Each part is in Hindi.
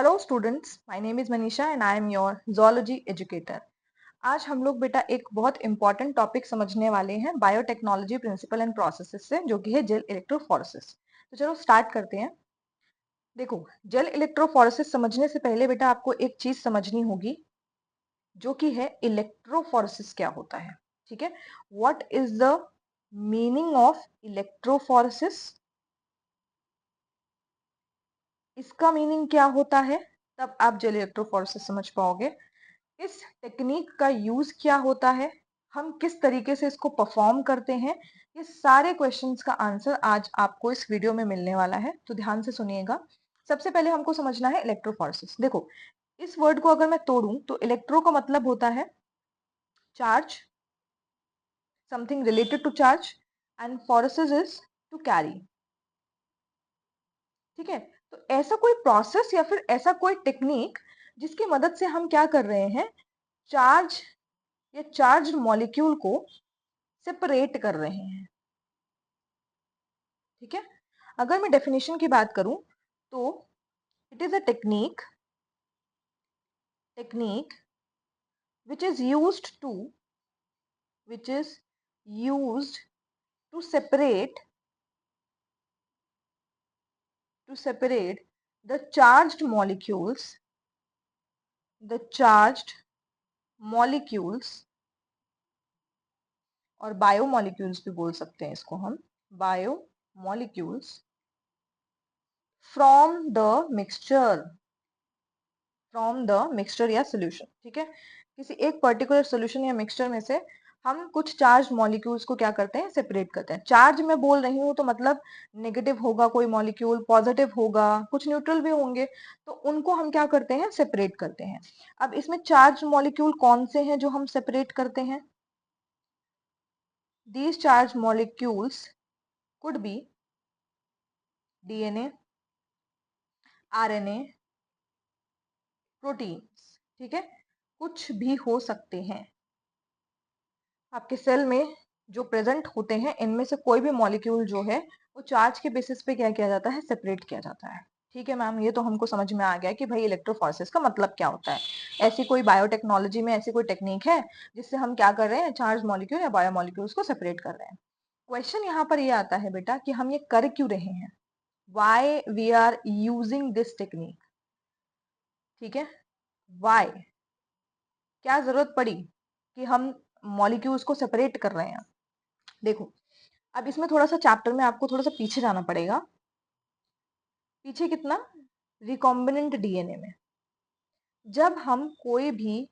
Hello students, my name is Manisha and I am your zoology educator. आज हम लोग बेटा एक बहुत इंपॉर्टेंट टॉपिक समझने वाले हैं बायोटेक्नोलॉजी प्रिंसिपल एंड प्रोसेसेस से, जो कि है जेल इलेक्ट्रोफोरेसिस। तो चलो स्टार्ट करते हैं। देखो, जेल इलेक्ट्रोफोरेसिस समझने से पहले बेटा आपको एक चीज समझनी होगी, जो कि है इलेक्ट्रोफोरेसिस क्या होता है। ठीक है, what is the meaning of electrophoresis, इसका मीनिंग क्या होता है, तब आप जेल इलेक्ट्रोफोरेसिस समझ पाओगे। इस टेक्निक का यूज क्या होता है, हम किस तरीके से इसको परफॉर्म करते हैं, ये सारे क्वेश्चंस का आंसर आज आपको इस वीडियो में मिलने वाला है। तो ध्यान से सुनिएगा। सबसे पहले हमको समझना है इलेक्ट्रोफोरेसिस। देखो, इस वर्ड को अगर मैं तोड़ूं तो इलेक्ट्रो का मतलब होता है charge, something related to charge, and phoresis is to carry. ठीक है, तो ऐसा कोई प्रोसेस या फिर ऐसा कोई टेक्निक जिसकी मदद से हम क्या कर रहे हैं, चार्ज या चार्ज मॉलिक्यूल को सेपरेट कर रहे हैं। ठीक है, अगर मैं डेफिनेशन की बात करूं तो it is a technique which is used to which is used to separate the charged molecules और बायोमोलिक्यूल्स भी बोल सकते हैं इसको हम, बायोमोलिक्यूल्स फ्रॉम द मिक्सचर या सोल्यूशन। ठीक है, किसी एक पर्टिकुलर सोल्यूशन या मिक्सचर में से हम कुछ चार्ज मॉलिक्यूल्स को क्या करते हैं, सेपरेट करते हैं। चार्ज मैं बोल रही हूँ तो मतलब नेगेटिव होगा कोई मॉलिक्यूल, पॉजिटिव होगा, कुछ न्यूट्रल भी होंगे, तो उनको हम क्या करते हैं, सेपरेट करते हैं। अब इसमें चार्ज मॉलिक्यूल कौन से हैं जो हम सेपरेट करते हैं? These charge molecules could be DNA, RNA, proteins. ठीक है, कुछ भी हो सकते हैं। आपके सेल में जो प्रेजेंट होते हैं, इनमें से कोई भी मॉलिक्यूल जो है वो चार्ज के बेसिस पे क्या किया जाता है, सेपरेट किया जाता है। ठीक है मैम, ये तो हमको समझ में आ गया कि भाई इलेक्ट्रोफोरेसिस का मतलब क्या होता है। ऐसी कोई बायोटेक्नोलॉजी में ऐसी कोई टेक्निक है जिससे हम क्या कर रहे हैं, चार्ज मॉलिक्यूल या बायोमोलिक्यूल्स को सेपरेट कर रहे हैं। क्वेश्चन यहाँ पर ये आता है बेटा कि हम ये कर क्यों रहे हैं, why we are using this technique. ठीक है, वाई, क्या जरूरत पड़ी कि हम मॉलिक्यूल्स को सेपरेट कर रहे हैं। देखो, अब इसमें थोड़ा सा चैप्टर में आपको थोड़ा सा पीछे जाना पड़ेगा। पीछे कितना, रिकॉम्बिनेंट डीएनए में जब हम कोई भी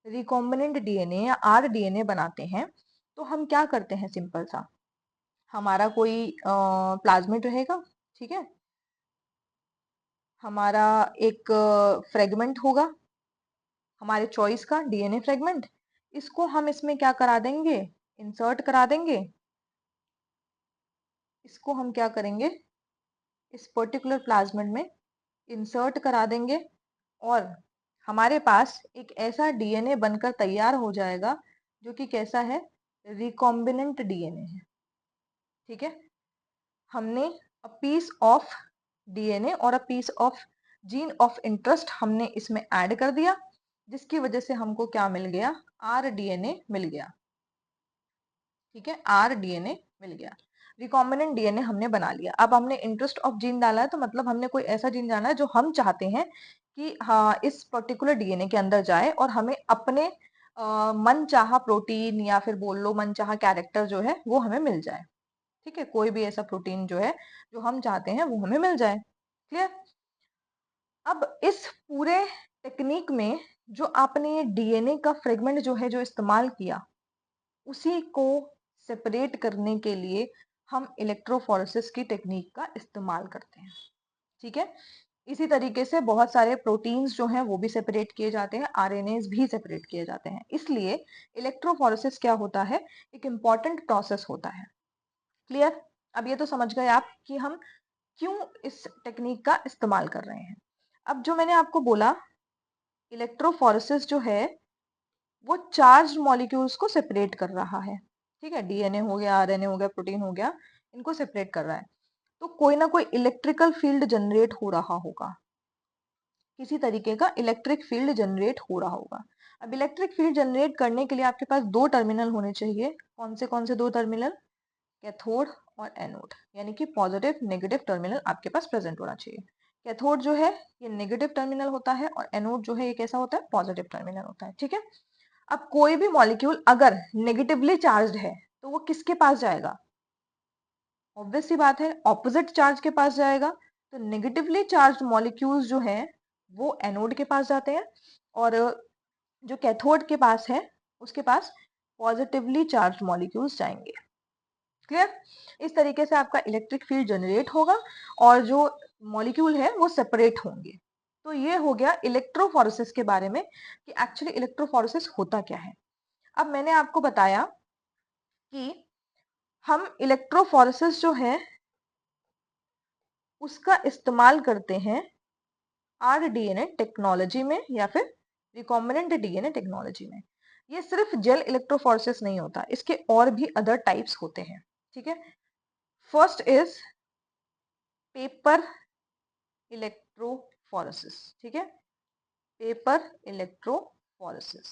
रिकॉम्बिनेंट डीएनए या आरडीएनए बनाते हैं तो हम क्या करते हैं, सिंपल सा, हमारा कोई प्लाज्मिड रहेगा। ठीक है, हमारा एक फ्रेगमेंट होगा, हमारे चॉइस का डीएनए फ्रेगमेंट, इसको हम इसमें क्या करा देंगे, इंसर्ट करा देंगे। इसको हम क्या करेंगे, इस पर्टिकुलर प्लाज्मिड में इंसर्ट करा देंगे और हमारे पास एक ऐसा डीएनए बनकर तैयार हो जाएगा जो कि कैसा है, रिकॉम्बिनेंट डीएनए है। ठीक है, हमने अ पीस ऑफ डीएनए और a piece of gene of interest हमने इसमें ऐड कर दिया, जिसकी वजह से हमको क्या मिल गया, आरडीएनए मिल गया। ठीक है, आरडीएनए मिल गया, रिकॉम्बिनेंट डीएनए हमने बना लिया। अब हमने इंटरेस्ट ऑफ जीन डाला है तो मतलब हमने कोई ऐसा जीन डाला है जो हम चाहते हैं कि हाँ इस पर्टिकुलर डीएनए के अंदर जाए और हमें अपने मन चाहा प्रोटीन या फिर बोल लो मन चाहा कैरेक्टर जो है वो हमें मिल जाए। ठीक है, कोई भी ऐसा प्रोटीन जो है जो हम चाहते हैं वो हमें मिल जाए। क्लियर? अब इस पूरे टेक्निक में जो आपने ये डीएनए का फ्रेगमेंट जो है जो इस्तेमाल किया, उसी को सेपरेट करने के लिए हम इलेक्ट्रोफोरेसिस की टेक्निक का इस्तेमाल करते हैं। ठीक है, इसी तरीके से बहुत सारे प्रोटीन्स जो हैं वो भी सेपरेट किए जाते हैं, आरएनएस भी सेपरेट किए जाते हैं। इसलिए इलेक्ट्रोफोरेसिस क्या होता है, एक इम्पॉर्टेंट प्रोसेस होता है। क्लियर? अब ये तो समझ गए आप कि हम क्यों इस टेक्निक का इस्तेमाल कर रहे हैं। अब जो मैंने आपको बोला, इलेक्ट्रोफोरेसिस जो है वो चार्ज मॉलिक्यूल्स को सेपरेट कर रहा है। ठीक है, डीएनए हो गया, आरएनए हो गया, प्रोटीन हो गया, इनको सेपरेट कर रहा है। तो कोई ना कोई इलेक्ट्रिकल फील्ड जनरेट हो रहा होगा। किसी तरीके का इलेक्ट्रिक फील्ड जनरेट हो रहा होगा। अब इलेक्ट्रिक फील्ड जनरेट करने के लिए आपके पास दो टर्मिनल होने चाहिए। कौन से दो टर्मिनल? कैथोड और एनोड, यानी कि पॉजिटिव नेगेटिव टर्मिनल आपके पास प्रेजेंट होना चाहिए। कैथोड जो है ये नेगेटिव टर्मिनल होता है और एनोड जो है ये कैसा होता है? पॉजिटिव टर्मिनल होता है। ठीक है, अब कोई भी मॉलिक्यूल अगर नेगेटिवली चार्ज्ड है तो वो किसके पास जाएगा? ऑब्वियस सी बात है, ऑपोजिट चार्ज के पास जाएगा। तो नेगेटिवली चार्ज्ड मॉलिक्यूल्स जो हैं वो एनोड के पास जाते हैं और जो कैथोड के पास है उसके पास पॉजिटिवली चार्ज्ड मॉलिक्यूल्स जाएंगे। क्लियर? इस तरीके से आपका इलेक्ट्रिक फील्ड जनरेट होगा और जो मॉलिक्यूल है वो सेपरेट होंगे। तो ये हो गया इलेक्ट्रोफोरेसिस के बारे में कि एक्चुअली इलेक्ट्रोफोरेसिस होता क्या है। अब मैंने आपको बताया कि हम इलेक्ट्रोफोरेसिस जो है उसका इस्तेमाल करते हैं आरडीएनए टेक्नोलॉजी में या फिर रिकॉम्बिनेंट डीएनए टेक्नोलॉजी में। ये सिर्फ जेल इलेक्ट्रोफोरेसिस नहीं होता, इसके और भी अदर टाइप्स होते हैं। ठीक है, फर्स्ट इज पेपर इलेक्ट्रोफोरेसिस। ठीक है, पेपर इलेक्ट्रोफोरेसिस।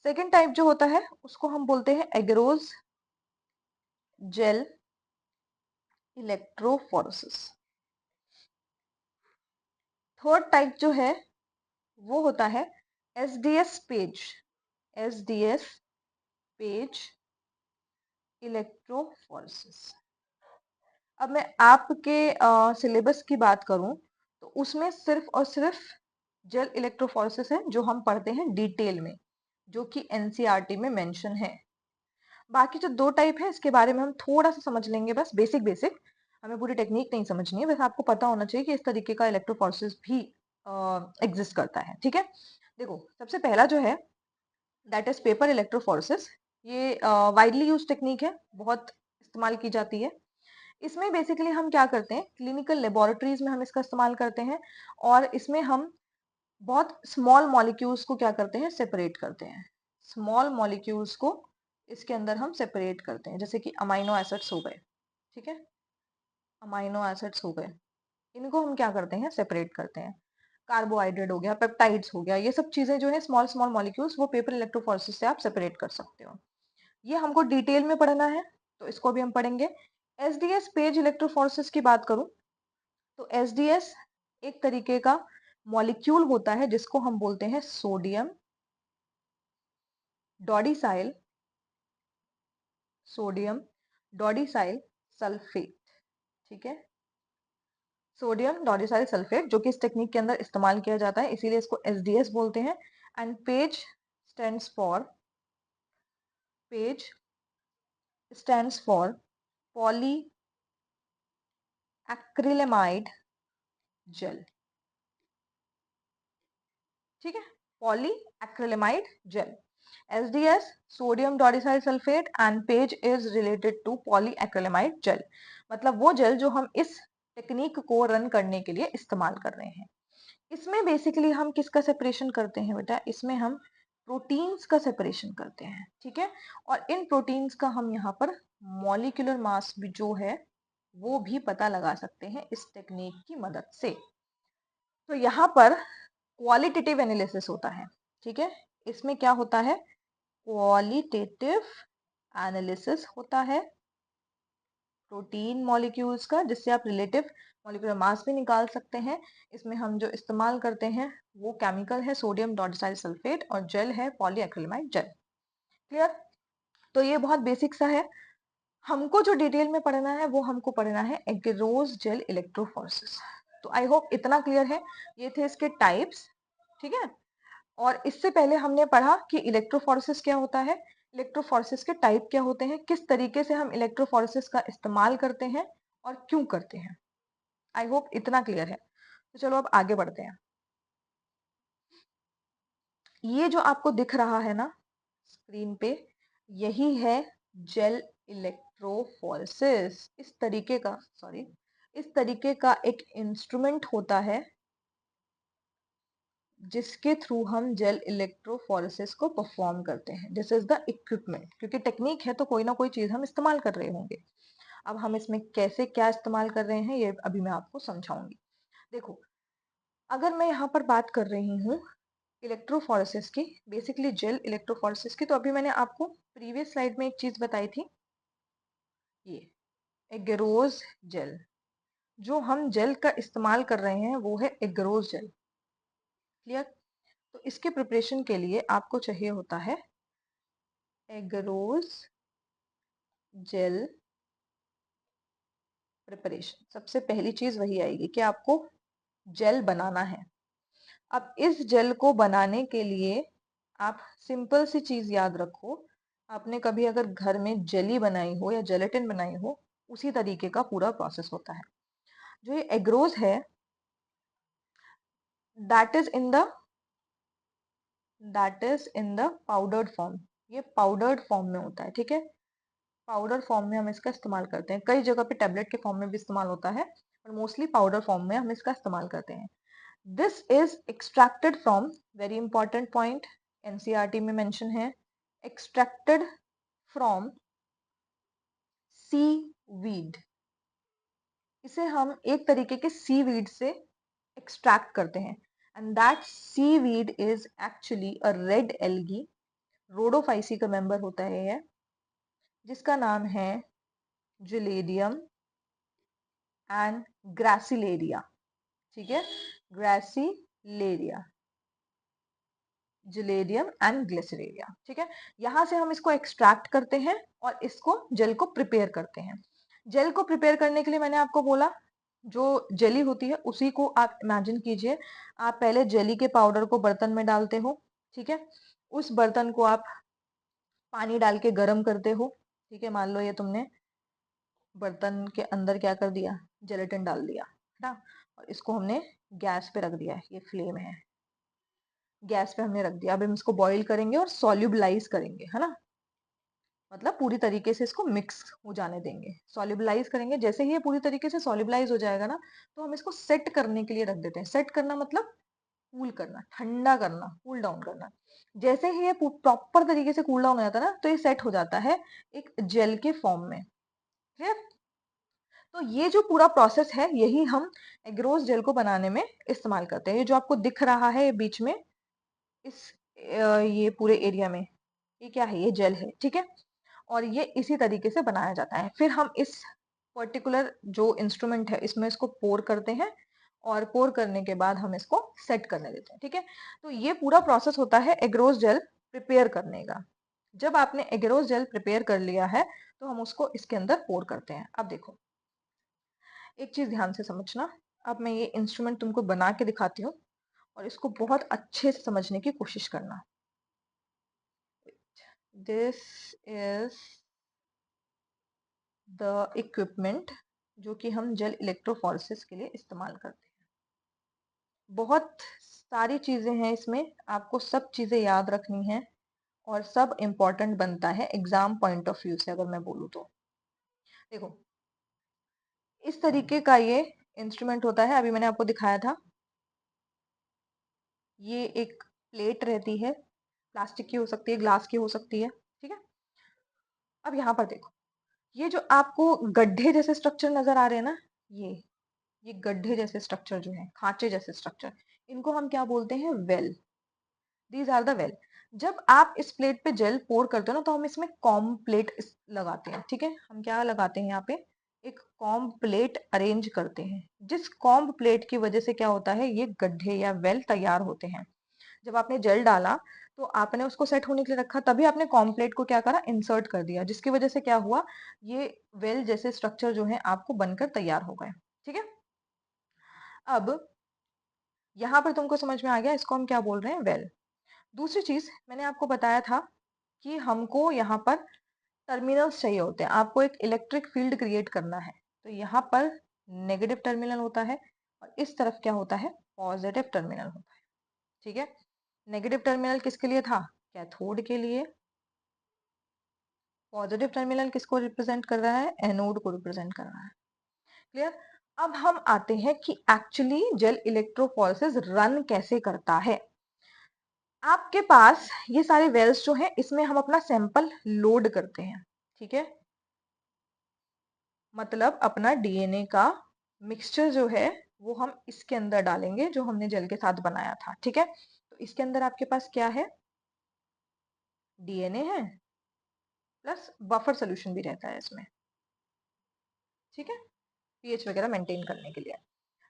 सेकेंड टाइप जो होता है उसको हम बोलते हैं agarose gel electrophoresis. Third type जो है वो होता है SDS page, SDS page electrophoresis. अब मैं आपके सिलेबस की बात करूं तो उसमें सिर्फ और सिर्फ जेल इलेक्ट्रोफोरेसिस है जो हम पढ़ते हैं डिटेल में, जो कि एनसीईआरटी में मेंशन है। बाकी जो दो टाइप है इसके बारे में हम थोड़ा सा समझ लेंगे, बस बेसिक बेसिक, हमें पूरी टेक्निक नहीं समझनी है, बस आपको पता होना चाहिए कि इस तरीके का इलेक्ट्रोफोरेसिस भी एग्जिस्ट करता है। ठीक है, देखो सबसे पहला जो है दैट इज पेपर इलेक्ट्रोफोरेसिस। ये वाइडली यूज टेक्निक है, बहुत इस्तेमाल की जाती है। इसमें बेसिकली हम क्या करते हैं, क्लिनिकल लेबोरेटरीज में हम इसका इस्तेमाल करते हैं और इसमें हम बहुत स्मॉल मॉलिक्यूल्स को क्या करते हैं, सेपरेट करते हैं। स्मॉल मॉलिक्यूल्स को इसके अंदर हम सेपरेट करते हैं, जैसे कि अमाइनो एसिड्स हो गए। ठीक है, अमाइनो एसिड्स हो गए, इनको हम क्या करते हैं, सेपरेट करते हैं। कार्बोहाइड्रेट हो गया, पेप्टाइड्स हो गया, ये सब चीजें जो है स्मॉल स्मॉल मॉलिक्यूल्स वो पेपर इलेक्ट्रोफोरेसिस से आप सेपरेट कर सकते हो। ये हमको डिटेल में पढ़ना है तो इसको भी हम पढ़ेंगे। एसडीएस पेज इलेक्ट्रोफोरेसिस की बात करूं तो एसडीएस एक तरीके का मॉलिक्यूल होता है जिसको हम बोलते हैं सोडियम डॉडिसाइल, सोडियम डॉडिसाइल सल्फेट। ठीक है, सोडियम डॉडिसाइल सल्फेट जो कि इस टेक्निक के अंदर इस्तेमाल किया जाता है, इसीलिए इसको एसडीएस बोलते हैं। And PAGE stands for polyacrylamide gel. ठीक है, polyacrylamide gel, SDS sodium dodecyl sulphate and PAGE is related to polyacrylamide gel. मतलब वो जेल जो हम इस टेक्निक को रन करने के लिए इस्तेमाल कर रहे हैं। इसमें बेसिकली हम किसका सेपरेशन करते हैं बेटा, इसमें हम प्रोटीन्स का सेपरेशन करते हैं। ठीक है, और इन प्रोटीन्स का हम यहाँ पर मॉलिक्यूलर मास भी जो है वो भी पता लगा सकते हैं इस टेक्निक की मदद से। तो यहाँ पर क्वालिटेटिव एनालिसिस होता है। ठीक है, इसमें क्या होता है, क्वालिटेटिव एनालिसिस होता है प्रोटीन मॉलिक्यूल्स का, जिससे आप रिलेटिव मॉलिक्यूलर मास भी निकाल सकते हैं। इसमें हम जो इस्तेमाल करते हैं वो केमिकल है सोडियम डॉडिसाइल सल्फेट और जेल है पॉलीएक्रिलेमाइड जेल। क्लियर? तो ये बहुत बेसिक सा है। हमको जो डिटेल में पढ़ना है वो हमको पढ़ना है एगरोज जेल इलेक्ट्रोफोरेसिस। तो आई होप इतना क्लियर है। ये थे इसके टाइप्स। ठीक है, और इससे पहले हमने पढ़ा कि इलेक्ट्रोफोरेसिस क्या होता है, इलेक्ट्रोफोरेसिस के टाइप क्या होते हैं, किस तरीके से हम इलेक्ट्रोफोरेसिस का इस्तेमाल करते हैं और क्यों करते हैं। आई होप इतना क्लियर है। तो चलो अब आगे बढ़ते हैं। ये जो आपको दिख रहा है ना स्क्रीन पे, यही है जेल इलेक्ट्रोफोरेसिस। इस तरीके का एक इंस्ट्रूमेंट होता है जिसके थ्रू हम जेल इलेक्ट्रोफोरेसिस को परफॉर्म करते हैं। दिस इज द इक्विपमेंट, क्योंकि टेक्निक है तो कोई ना कोई चीज हम इस्तेमाल कर रहे होंगे। अब हम इसमें कैसे क्या इस्तेमाल कर रहे हैं ये अभी मैं आपको समझाऊंगी। देखो, अगर मैं यहाँ पर बात कर रही हूँ इलेक्ट्रोफोरेसिस की, बेसिकली जेल इलेक्ट्रोफोरेसिस की, तो अभी मैंने आपको प्रीवियस स्लाइड में एक चीज बताई थी, ये एगरोज जेल। जो हम जेल का इस्तेमाल कर रहे हैं वो है एगरोज जेल। क्लियर? तो इसके प्रिपरेशन के लिए आपको चाहिए होता है एगरोज जेल प्रिपरेशन। सबसे पहली चीज वही आएगी कि आपको जेल बनाना है। अब इस जेल को बनाने के लिए आप सिंपल सी चीज याद रखो, आपने कभी अगर घर में जेली बनाई हो या जेलेटिन बनाई हो, उसी तरीके का पूरा प्रोसेस होता है। जो ये एग्रोज है that is in the powdered form. ये पाउडर्ड फॉर्म में होता है, ठीक है। पाउडर फॉर्म में हम इसका इस्तेमाल करते हैं, कई जगह पे टेबलेट के फॉर्म में भी इस्तेमाल होता है, पर मोस्टली पाउडर फॉर्म में हम इसका इस्तेमाल करते हैं। This is extracted from, very important point, NCERT में मेंशन है, एक्सट्रैक्टेड फ्रॉम सी वीड। इसे हम एक तरीके के सी वीड से एक्सट्रैक्ट करते हैं, and that seaweed is actually a red algae, Rhodophyceae का मेंबर होता है यह, जिसका नाम है जिलेडियम एंड ग्रासिलेरिया। ठीक है, ग्रासिलेरिया, जिलेडियम एंड ग्लिसरेरिया। ठीक है, यहां से हम इसको एक्सट्रैक्ट करते हैं और इसको जेल को प्रिपेयर करते हैं। जेल को प्रिपेयर करने के लिए मैंने आपको बोला, जो जेली होती है उसी को आप इमेजिन कीजिए, आप पहले जेली के पाउडर को बर्तन में डालते हो, ठीक है। उस बर्तन को आप पानी डाल के गर्म करते हो, ठीक है। मान लो ये तुमने बर्तन के अंदर क्या कर दिया, जेलेटिन डाल दिया, है ना, और इसको हमने गैस पे रख दिया है, ये फ्लेम है, गैस पे हमने रख दिया। अब हम इसको बॉईल करेंगे और सॉल्युबलाइज करेंगे, है ना, मतलब पूरी तरीके से इसको मिक्स हो जाने देंगे, सॉल्युबलाइज करेंगे। जैसे ही ये पूरी तरीके से सॉल्युबलाइज हो जाएगा ना, तो हम इसको सेट करने के लिए रख देते हैं। सेट करना मतलब कूल करना, ठंडा करना, कूल डाउन करना। जैसे ही ये प्रॉपर तरीके से कूल डाउन हो जाता है ना, तो ये सेट हो जाता है एक जेल के फॉर्म में। क्लियर? तो ये जो पूरा प्रोसेस है, यही हम एग्रोज जेल को बनाने में इस्तेमाल करते हैं। ये जो आपको दिख रहा है ये बीच में, इस ये पूरे एरिया में, ये क्या है, ये जेल है, ठीक है। और ये इसी तरीके से बनाया जाता है। फिर हम इस पर्टिकुलर जो इंस्ट्रूमेंट है इसमें इसको पोर करते हैं, और पोर करने के बाद हम इसको सेट करने देते हैं, ठीक है। तो ये पूरा प्रोसेस होता है एग्रोज जेल प्रिपेयर करने का। जब आपने एग्रोज जेल प्रिपेयर कर लिया है, तो हम उसको इसके अंदर पोर करते हैं। अब देखो, एक चीज ध्यान से समझना। अब मैं ये इंस्ट्रूमेंट तुमको बना के दिखाती हूँ, और इसको बहुत अच्छे से समझने की कोशिश करना। दिस इज द इक्विपमेंट जो कि हम जेल इलेक्ट्रोफोरेसिस के लिए इस्तेमाल करते हैं। बहुत सारी चीजें हैं इसमें, आपको सब चीजें याद रखनी है, और सब इम्पोर्टेंट बनता है एग्जाम पॉइंट ऑफ व्यू से अगर मैं बोलूँ तो। देखो, इस तरीके का ये इंस्ट्रूमेंट होता है, अभी मैंने आपको दिखाया था। ये एक प्लेट रहती है, प्लास्टिक की हो सकती है, ग्लास की हो सकती है, ठीक है। अब यहाँ पर देखो, ये जो आपको गड्ढे जैसे स्ट्रक्चर नजर आ रहे हैं ना, ये गड्ढे जैसे स्ट्रक्चर जो है, खांचे जैसे स्ट्रक्चर, इनको हम क्या बोलते हैं, well. These are the well. जब आप इस प्लेट पे जेल पोर करते हो ना, तो हम इसमें कॉम प्लेट लगाते हैं, ठीक है। हम क्या लगाते हैं यहाँ पे, एक कॉम प्लेट अरेंज करते हैं, जिस कॉम प्लेट की वजह से क्या होता है, ये गड्ढे या वेल तैयार होते हैं। जब आपने जेल डाला, तो आपने उसको सेट होने के लिए रखा, तभी आपने कॉम प्लेट को क्या करा, इंसर्ट कर दिया, जिसकी वजह से क्या हुआ, ये वेल जैसे स्ट्रक्चर जो है आपको बनकर तैयार हो गए, ठीक है। अब यहाँ पर तुमको समझ में आ गया इसको हम क्या बोल रहे हैं, वेल। दूसरी चीज मैंने आपको बताया था कि हमको यहाँ पर टर्मिनल्स चाहिए होते हैं, आपको एक इलेक्ट्रिक फील्ड क्रिएट करना है। तो यहाँ पर नेगेटिव टर्मिनल होता है, और इस तरफ क्या होता है, पॉजिटिव टर्मिनल होता है, ठीक है। नेगेटिव टर्मिनल किसके लिए था, कैथोड के लिए। पॉजिटिव टर्मिनल किसको रिप्रेजेंट कर रहा है, एनोड को रिप्रेजेंट कर रहा है। क्लियर? अब हम आते हैं कि एक्चुअली जेल इलेक्ट्रोफोरेसिस रन कैसे करता है। आपके पास ये सारे वेल्स जो है, इसमें हम अपना सैंपल लोड करते हैं, ठीक है। मतलब अपना डीएनए का मिक्सचर जो है वो हम इसके अंदर डालेंगे जो हमने जेल के साथ बनाया था। ठीक है, तो इसके अंदर आपके पास क्या है, डीएनए है प्लस बफर सोल्यूशन भी रहता है इसमें। ठीक है, पीएच वगैरह मेंटेन करने के लिए।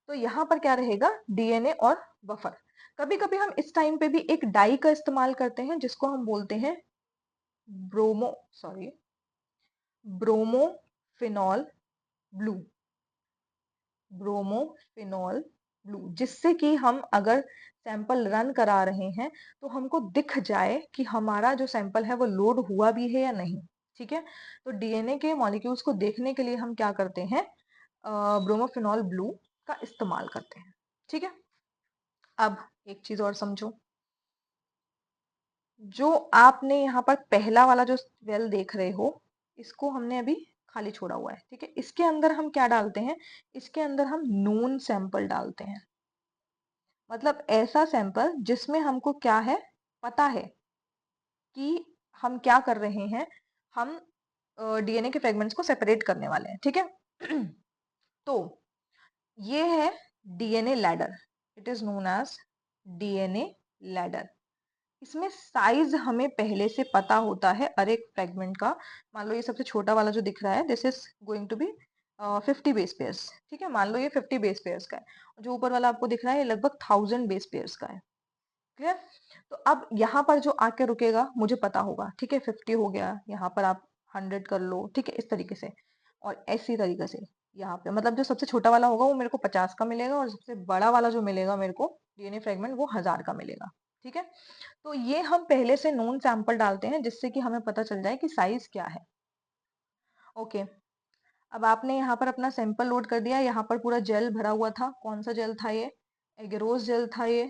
तो यहाँ पर क्या रहेगा, डीएनए और बफर। कभी कभी हम इस टाइम पे भी एक डाई का इस्तेमाल करते हैं जिसको हम बोलते हैं ब्रोमोफिनॉल ब्लू। ब्रोमोफिनॉल ब्लू, जिससे कि हम अगर सैंपल रन करा रहे हैं तो हमको दिख जाए कि हमारा जो सैंपल है वो लोड हुआ भी है या नहीं। ठीक है, तो डीएनए के मॉलिक्यूल्स को देखने के लिए हम क्या करते हैं, ब्रोमोफिनॉल ब्लू का इस्तेमाल करते हैं। ठीक है, अब एक चीज और समझो, जो आपने यहाँ पर पहला वाला जो वेल देख रहे हो, इसको हमने अभी खाली छोड़ा हुआ है। ठीक है, इसके अंदर हम क्या डालते हैं, इसके अंदर हम नून सैंपल डालते हैं। मतलब ऐसा सैंपल जिसमें हमको क्या है, पता है कि हम क्या कर रहे हैं, हम डीएनए के फ्रेगमेंट्स को सेपरेट करने वाले हैं। ठीक है तो ये है DNA ladder, it is known as DNA ladder. इसमें साइज हमें पहले से पता होता है हर एक फ्रेगमेंट का। मान लो ये सबसे छोटा वाला जो दिख रहा है, this is going to be 50 base pairs. ठीक है, मान लो ये 50 बेस पेयर्स का है। जो ऊपर वाला आपको दिख रहा है ये लगभग 1000 बेस पेयर्स का है। क्लियर, तो अब यहाँ पर जो आके रुकेगा मुझे पता होगा। ठीक है, 50 हो गया, यहाँ पर आप 100 कर लो। ठीक है, इस तरीके से, और ऐसी तरीके से यहाँ पे, मतलब जो सबसे छोटा वाला होगा वो मेरे को 50 का मिलेगा, और सबसे बड़ा वाला जो मिलेगा मेरे को डीएनए फ्रेगमेंट, वो 1000 का मिलेगा। ठीक है, तो ये हम पहले से नोन सैंपल डालते हैं जिससे कि हमें पता चल जाए कि साइज क्या है। ओके, अब आपने यहाँ पर अपना सैंपल लोड कर दिया। यहाँ पर पूरा जेल भरा हुआ था। कौन सा जेल था ये, एगेरोस जेल था ये।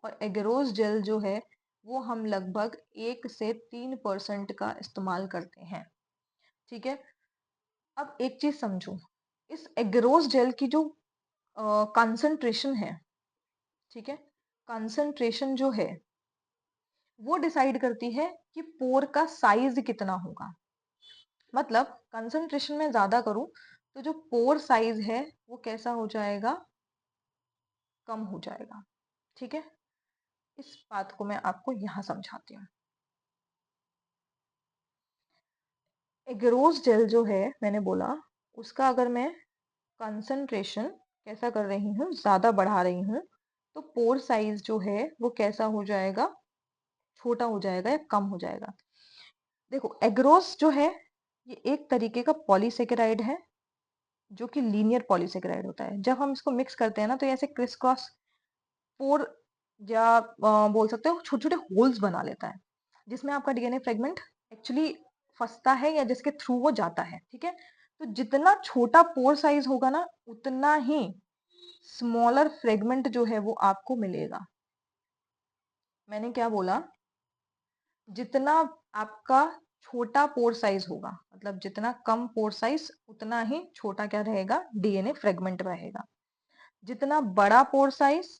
और एगेरोस जेल जो है वो हम लगभग 1 से 3% का इस्तेमाल करते हैं। ठीक है, अब एक चीज समझो, इस एगेरोस जेल की जो कंसंट्रेशन है, ठीक है, कंसंट्रेशन जो है वो डिसाइड करती है कि पोर का साइज कितना होगा। मतलब कंसंट्रेशन में ज्यादा करूं तो जो पोर साइज है वो कैसा हो जाएगा, कम हो जाएगा। ठीक है, इस बात को मैं आपको यहां समझाती हूँ। एगरोस जेल जो है, मैंने बोला उसका अगर मैं कंसंट्रेशन कैसा कर रही हूँ, ज्यादा बढ़ा रही हूँ, तो पोर साइज जो है वो कैसा हो जाएगा, छोटा हो जाएगा या कम हो जाएगा। देखो एग्रोस जो है ये एक तरीके का पॉलीसेकेराइड है जो कि लीनियर पॉलीसेकेराइड होता है। जब हम इसको मिक्स करते हैं ना तो ये ऐसे क्रिस क्रॉस पोर, या बोल सकते हो छोटे छोटे होल्स बना लेता है, जिसमें आपका डीएनए फ्रेगमेंट एक्चुअली फंसता है या जिसके थ्रू वो जाता है। ठीक है, तो जितना छोटा पोर साइज होगा ना उतना ही स्मॉलर फ्रेगमेंट जो है वो आपको मिलेगा। मैंने क्या बोला, जितना आपका छोटा पोर साइज होगा, मतलब जितना कम पोर साइज उतना ही छोटा क्या रहेगा, डीएनए फ्रेगमेंट रहेगा। जितना बड़ा पोर साइज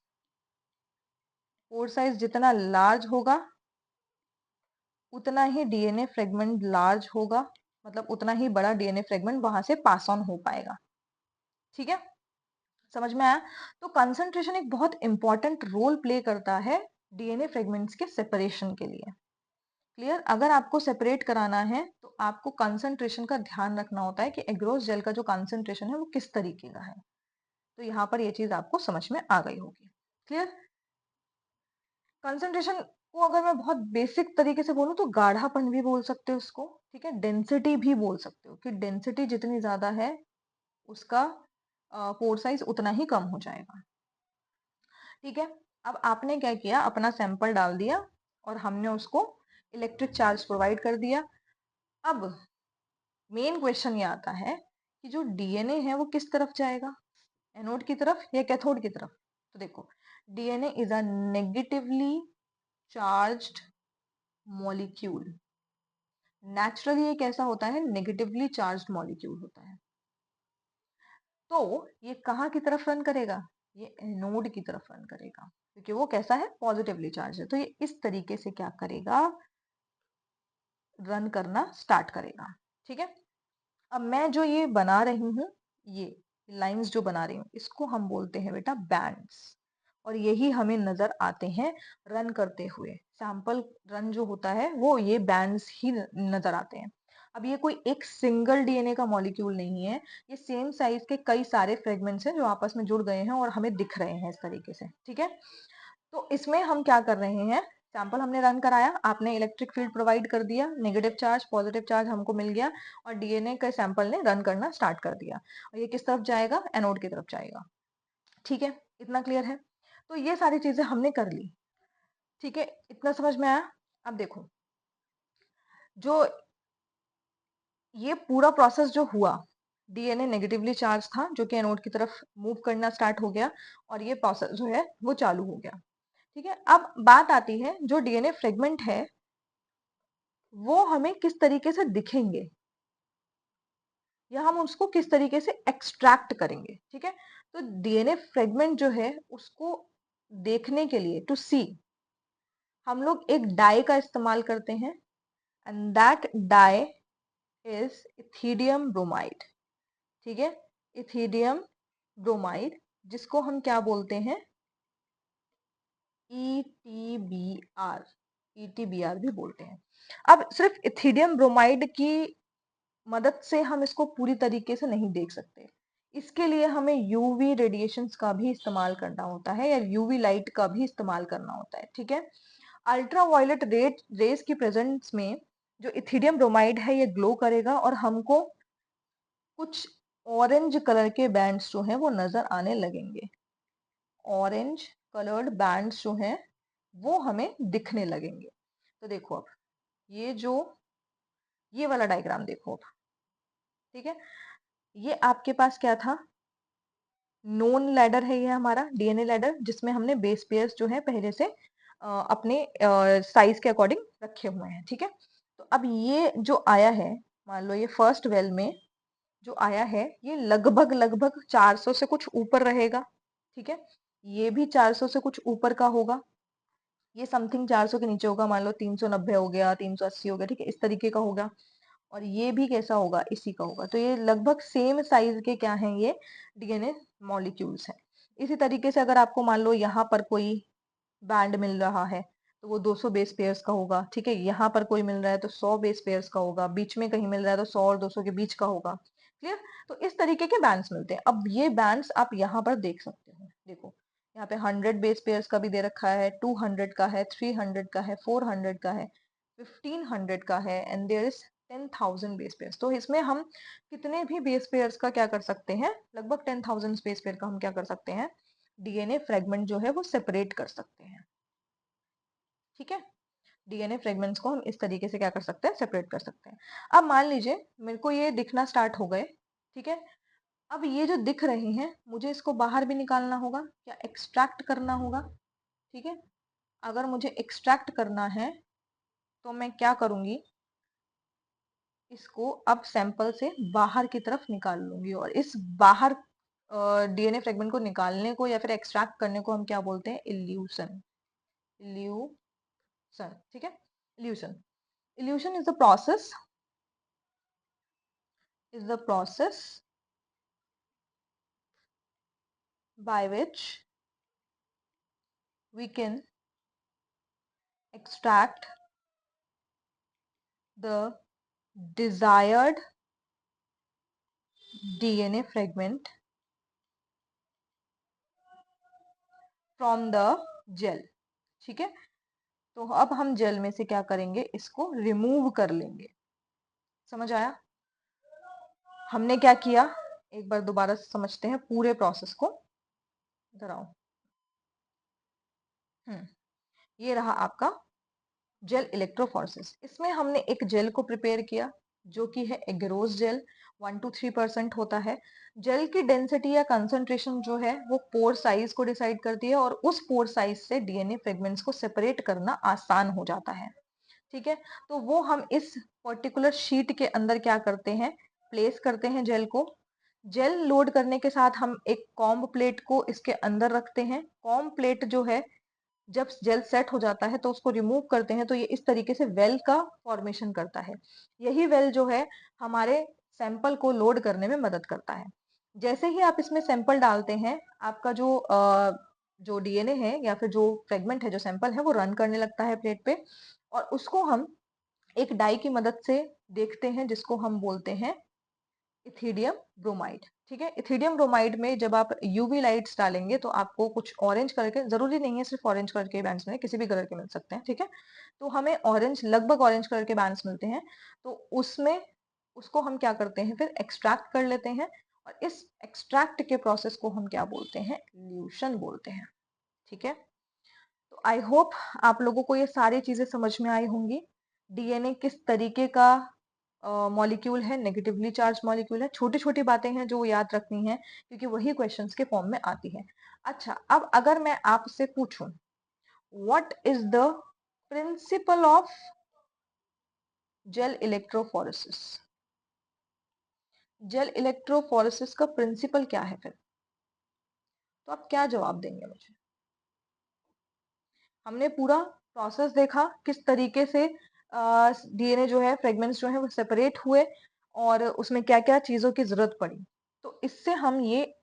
जितना लार्ज होगा उतना ही डीएनए फ्रेगमेंट लार्ज होगा, मतलब उतना ही बड़ा डीएनए फ्रेगमेंट वहां से पास ऑन हो पाएगा। ठीक है, समझ में आया। तो कंसंट्रेशन एक बहुत इंपॉर्टेंट रोल प्ले करता है डीएनए फ्रेगमेंट्स के सेपरेशन के लिए। क्लियर, अगर आपको सेपरेट कराना है तो आपको कंसंट्रेशन का ध्यान रखना होता है कि एग्रोस जेल का जो कंसंट्रेशन है वो किस तरीके का है। तो यहाँ पर ये चीज आपको समझ में आ गई होगी। क्लियर, कंसंट्रेशन को अगर मैं बहुत बेसिक तरीके से बोलूं तो गाढ़ापन भी बोल सकते हो उसको। ठीक है, डेंसिटी भी बोल सकते हो कि डेंसिटी जितनी ज्यादा है उसका पोर साइज उतना ही कम हो जाएगा। ठीक है, अब आपने क्या किया, अपना सैंपल डाल दिया और हमने उसको इलेक्ट्रिक चार्ज प्रोवाइड कर दिया। अब मेन क्वेश्चन ये आता है कि जो डीएनए है वो किस तरफ जाएगा, एनोड की तरफ या कैथोड की तरफ। तो देखो, DNA is a negatively charged molecule. Naturally ये कैसा होता है, नेगेटिवली चार्ज्ड मॉलिक्यूल होता है। तो ये कहाँ की तरफ रन करेगा, ये एनोड की तरफ रन करेगा, क्योंकि वो कैसा है, पॉजिटिवली चार्ज है। तो ये इस तरीके से क्या करेगा, रन करना स्टार्ट करेगा। ठीक है, अब मैं जो ये बना रही हूँ, ये लाइंस जो बना रही हूँ इसको हम बोलते हैं बेटा बैंड्स, और यही हमें नजर आते हैं रन करते हुए। सैंपल रन जो होता है वो ये बैंड्स ही नजर आते हैं। अब ये कोई एक सिंगल डीएनए का मॉलिक्यूल नहीं है, ये सेम साइज के कई सारे फ्रेगमेंट्स हैं जो आपस में जुड़ गए हैं और हमें दिख रहे हैं इस तरीके से, ठीक है। तो इसमें हम क्या कर रहे हैं, सैंपल हमने रन कराया, आपने इलेक्ट्रिक फील्ड प्रोवाइड कर दिया, नेगेटिव चार्ज पॉजिटिव चार्ज हमको मिल गया, और डीएनए के सैंपल ने रन करना स्टार्ट कर दिया, और ये किस तरफ जाएगा, एनोड की तरफ जाएगा, ठीक है। इतना क्लियर है। तो ये सारी चीजें हमने कर ली, ठीक है, इतना समझ में आया। अब देखो, जो ये पूरा प्रोसेस जो हुआ, डीएनए नेगेटिवली चार्ज था जो कि एनोड की तरफ मूव करना स्टार्ट हो गया, और ये प्रोसेस जो है वो चालू हो गया, ठीक है। अब बात आती है जो डीएनए फ्रेगमेंट है वो हमें किस तरीके से दिखेंगे, या हम उसको किस तरीके से एक्सट्रैक्ट करेंगे, ठीक है। तो डीएनए फ्रेगमेंट जो है उसको देखने के लिए, टू सी, हम लोग एक डाई का इस्तेमाल करते हैं, and that dye is ethidium bromide, ठीक है। इथिडियम ब्रोमाइड, जिसको हम क्या बोलते हैं, ETBr, ETBr भी बोलते हैं। अब सिर्फ इथिडियम ब्रोमाइड की मदद से हम इसको पूरी तरीके से नहीं देख सकते, इसके लिए हमें यूवी रेडिएशंस का भी इस्तेमाल करना होता है, या यूवी लाइट का भी इस्तेमाल करना होता है, ठीक है। अल्ट्रावायलेट रेस की प्रेजेंस में जो इथिडियम ब्रोमाइड है ये ग्लो करेगा, और हमको कुछ ऑरेंज कलर के बैंड्स जो हैं वो नजर आने लगेंगे, ऑरेंज कलर्ड बैंड्स जो हैं वो हमें दिखने लगेंगे। तो देखो अब ये वाला डायग्राम देखो अब, ठीक है। ये आपके पास क्या था, नोन लैडर है, ये हमारा डीएनए लैडर जिसमें हमने बेस पेयर्स जो है पहले से अपने साइज के अकॉर्डिंग रखे हुए हैं, ठीक है। तो अब ये जो आया है, मान लो ये फर्स्ट वेल में जो आया है ये लगभग लगभग 400 से कुछ ऊपर रहेगा, ठीक है। ये भी 400 से कुछ ऊपर का होगा, ये समथिंग 400 के नीचे होगा, मान लो 390 हो गया, 380 हो गया, ठीक है, इस तरीके का होगा। और ये भी कैसा होगा, इसी का होगा। तो ये लगभग सेम साइज के क्या हैं, ये डीएनए मॉलिक्यूल्स हैं। इसी तरीके से अगर आपको मान लो यहाँ पर कोई बैंड मिल रहा है तो वो 200 बेस पेयर्स का होगा, ठीक है। यहाँ पर कोई मिल रहा है तो 100 बेस पेयर्स का होगा, बीच में कहीं मिल रहा है तो 100 और 200 के बीच का होगा, क्लियर। तो इस तरीके के बैंड्स मिलते हैं। अब ये बैंड्स आप यहाँ पर देख सकते हो, देखो यहाँ पे 100 बेस पेयर्स का भी दे रखा है, 200 का है, 300 का है, 400 का है, 1500 का है, and there is 10,000 base pairs. तो इसमें हम कितने भी बेस पेयर्स का क्या कर सकते हैं, लगभग 10,000 बेस पेयर का हम क्या कर सकते हैं, डीएनए फ्रेगमेंट जो है वो सेपरेट कर सकते हैं, ठीक है। डीएनए फ्रेगमेंट्स को हम इस तरीके से क्या कर सकते हैं, सेपरेट कर सकते हैं। अब मान लीजिए मेरे को ये दिखना स्टार्ट हो गए, ठीक है। अब ये जो दिख रहे हैं मुझे इसको बाहर भी निकालना होगा, या एक्सट्रैक्ट करना होगा, ठीक है। अगर मुझे एक्सट्रैक्ट करना है तो मैं क्या करूंगी, इसको अब सैंपल से बाहर की तरफ निकाल लूंगी, और इस बाहर डीएनए फ्रेगमेंट को निकालने को या फिर एक्सट्रैक्ट करने को हम क्या बोलते हैं, इल्यूशन, इल्यूशन, ठीक है। Evolution, evolution is the process by which we can extract the desired DNA fragment from the gel, ठीक है। तो अब हम जेल में से क्या करेंगे, इसको रिमूव कर लेंगे। समझ आया हमने क्या किया, एक बार दोबारा से समझते हैं पूरे प्रोसेस को। इधर आओ। ये रहा आपका जेल इलेक्ट्रोफोरेसिस। इसमें हमने एक जेल को प्रिपेयर किया जो कि है एगरोस जेल, 1 to 3% होता है। जेल की डेंसिटी या कंसंट्रेशन जो है वो पोर साइज को डिसाइड करती है, और उस पोर साइज से डीएनए फ्रेगमेंट्स को सेपरेट करना आसान हो जाता है, ठीक है। तो वो हम इस पर्टिकुलर शीट के अंदर क्या करते हैं, प्लेस करते हैं जेल को। जेल लोड करने के साथ हम एक कॉम्ब प्लेट को इसके अंदर रखते हैं। कॉम्ब प्लेट जो है जब जेल सेट हो जाता है तो उसको रिमूव करते हैं, तो ये इस तरीके से वेल का फॉर्मेशन करता है। यही वेल जो है हमारे सैंपल को लोड करने में मदद करता है। जैसे ही आप इसमें सैंपल डालते हैं, आपका जो डीएनए है या फिर जो फ्रेगमेंट है, जो सैंपल है, वो रन करने लगता है प्लेट पे, और उसको हम एक डाई की मदद से देखते हैं, जिसको हम बोलते हैं इथिडियम ब्रोमाइड। ठीक है, इथिडियम ब्रोमाइड में जब आप यूवी लाइट्स डालेंगे तो आपको कुछ ऑरेंज कलर के, जरूरी नहीं है सिर्फ ऑरेंज कलर के बैंड्स में, किसी भी कलर के मिल सकते हैं। ठीक है, तो हमें ऑरेंज, लगभग ऑरेंज कलर के बैंड्स मिलते हैं। तो उसमें उसको हम क्या करते हैं, फिर एक्सट्रैक्ट कर लेते हैं, और इस एक्सट्रैक्ट के प्रोसेस को हम क्या बोलते हैं, इल्यूशन बोलते हैं। ठीक है, तो आई होप आप लोगों को ये सारी चीजें समझ में आई होंगी। डीएनए किस तरीके का मॉलिक्यूल है, नेगेटिवली चार्ज मॉलिक्यूल है। छोटी छोटी बातें हैं जो याद रखनी है, क्योंकि वही क्वेश्चंस के फॉर्म में आती है। अच्छा, अब अगर मैं आपसे पूछूं, what is the principle of gel electrophoresis, gel electrophoresis का प्रिंसिपल क्या है फिर, तो आप क्या जवाब देंगे मुझे? हमने पूरा प्रोसेस देखा, किस तरीके से डीएनए जो है, फ्रेगमेंट्स जो है वो सेपरेट हुए, और उसमें क्या क्या चीजों की जरूरत पड़ी। तो इससे हम ये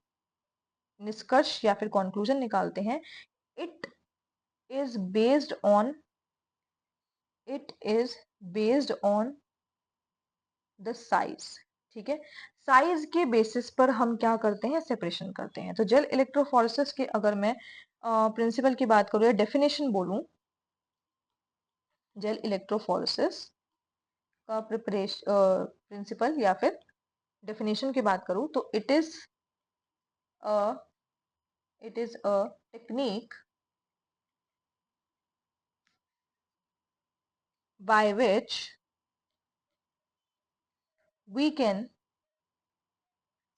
निष्कर्ष या फिर कंक्लूजन निकालते हैं, it is based on it is based on the size. ठीक है, साइज के बेसिस पर हम क्या करते हैं, सेपरेशन करते हैं। तो जेल इलेक्ट्रोफोरेसिस के अगर मैं प्रिंसिपल की बात करूं या डेफिनेशन बोलूं, जेल इलेक्ट्रोफोरेसिस का प्रिंसिपल या फिर डेफिनेशन की बात करूं, तो a it is a technique by which we can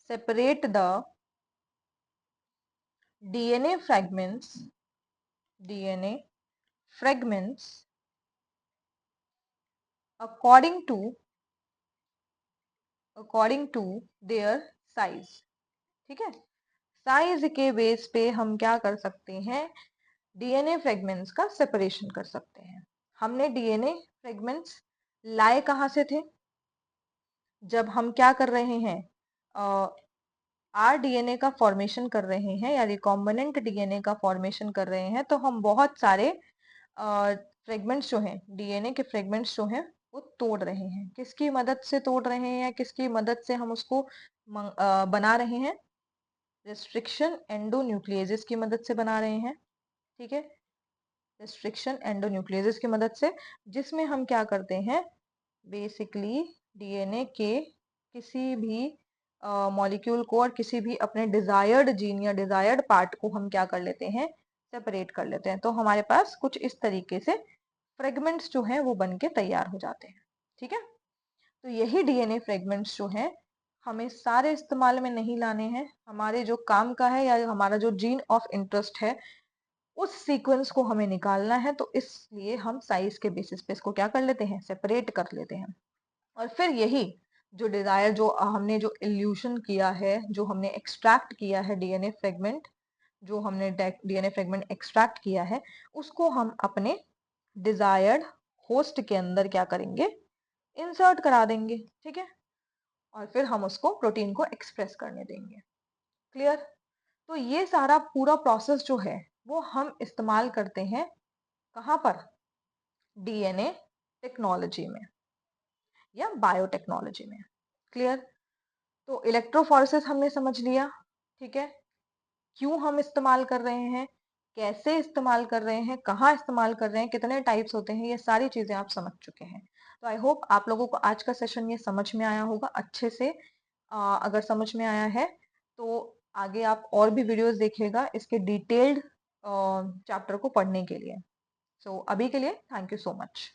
separate the DNA fragments DNA fragments according to their size। ठीक है, साइज के बेस पे हम क्या कर सकते हैं, डीएनए फ्रेगमेंट्स का सेपरेशन कर सकते हैं। हमने डीएनए फ्रेगमेंट्स लाए कहाँ से थे, जब हम क्या कर रहे हैं, आरडीएनए का फॉर्मेशन कर रहे हैं या रिकॉम्बिनेंट डीएनए का फॉर्मेशन कर रहे हैं, तो हम बहुत सारे फ्रेगमेंट्स जो हैं, डीएनए के फ्रेगमेंट्स जो हैं, वो तोड़ रहे हैं। किसकी मदद से तोड़ रहे हैं, या किसकी मदद से हम उसको बना रहे हैं, रेस्ट्रिक्शन एंडोन्यूक्लियेजेस की मदद से बना रहे हैं। ठीक है, रेस्ट्रिक्शन एंडोन्यूक्लियेजेस की मदद से, जिसमें हम क्या करते हैं, बेसिकली डीएनए के किसी भी मॉलिक्यूल को और किसी भी अपने डिजायर्ड जीन या डिजायर्ड पार्ट को हम क्या कर लेते हैं, सेपरेट कर लेते हैं। तो हमारे पास कुछ इस तरीके से फ्रेगमेंट्स जो हैं वो बन के तैयार हो जाते हैं। ठीक है, तो यही डीएनए फ्रेगमेंट्स जो हैं, हमें सारे इस्तेमाल में नहीं लाने हैं। हमारे जो काम का है या हमारा जो जीन ऑफ इंटरेस्ट है, उस सीक्वेंस को हमें निकालना है। तो इसलिए हम साइज के बेसिस पे इसको क्या कर लेते हैं, सेपरेट कर लेते हैं। और फिर यही जो डिजायर, जो हमने जो इल्यूशन किया है, जो हमने एक्सट्रैक्ट किया है डीएनए फ्रेगमेंट, जो हमने डीएनए फ्रेगमेंट एक्सट्रैक्ट किया है, उसको हम अपने डिजायर्ड होस्ट के अंदर क्या करेंगे, इंसर्ट करा देंगे। ठीक है, और फिर हम उसको प्रोटीन को एक्सप्रेस करने देंगे। क्लियर? तो ये सारा पूरा प्रोसेस जो है वो हम इस्तेमाल करते हैं कहाँ पर, डीएनए टेक्नोलॉजी में या बायोटेक्नोलॉजी में। क्लियर? तो इलेक्ट्रोफोरेसिस हमने समझ लिया। ठीक है, क्यों हम इस्तेमाल कर रहे हैं, कैसे इस्तेमाल कर रहे हैं, कहाँ इस्तेमाल कर रहे हैं, कितने टाइप्स होते हैं, ये सारी चीजें आप समझ चुके हैं। तो आई होप आप लोगों को आज का सेशन ये समझ में आया होगा अच्छे से। अगर समझ में आया है तो आगे आप और भी वीडियोस देखिएगा इसके डिटेल्ड चैप्टर को पढ़ने के लिए। सो अभी के लिए थैंक यू सो मच।